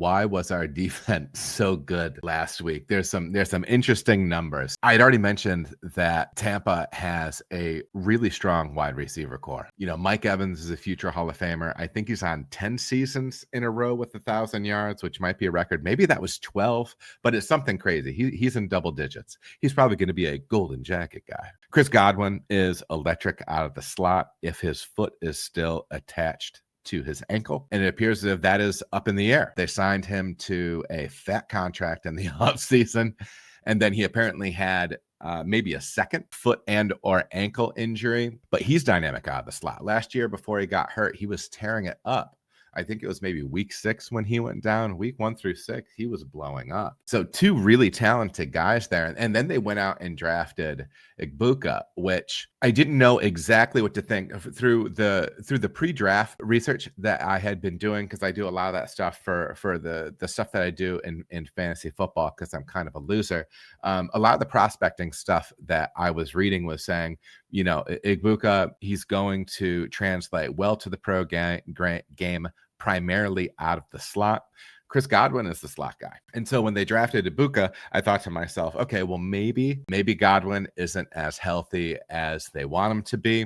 why was our defense so good last week? There's some interesting numbers. I had already mentioned that Tampa has a really strong wide receiver core. You know, Mike Evans is a future Hall of Famer. I think he's on 10 seasons in a row with 1,000 yards, which might be a record. Maybe that was 12, but it's something crazy. He's in double digits. He's probably going to be a golden jacket guy. Chris Godwin is electric out of the slot if his foot is still attached to his ankle, and it appears as if that is up in the air. They signed him to a fat contract in the offseason, and then he apparently had maybe a second foot and or ankle injury, but he's dynamic out of the slot. Last year, before he got hurt, he was tearing it up. I think it was maybe week 6 when he went down. Week 1 through 6, he was blowing up. So 2 really talented guys there. And then they went out and drafted Igbuka, which I didn't know exactly what to think through the pre-draft research that I had been doing, because I do a lot of that stuff for the stuff that I do in fantasy football, because I'm kind of a loser. A lot of the prospecting stuff that I was reading was saying, you know, Igbuka, he's going to translate well to the pro game, primarily out of the slot. Chris Godwin is the slot guy. And so when they drafted Igbuka, I thought to myself, okay, well, maybe Godwin isn't as healthy as they want him to be.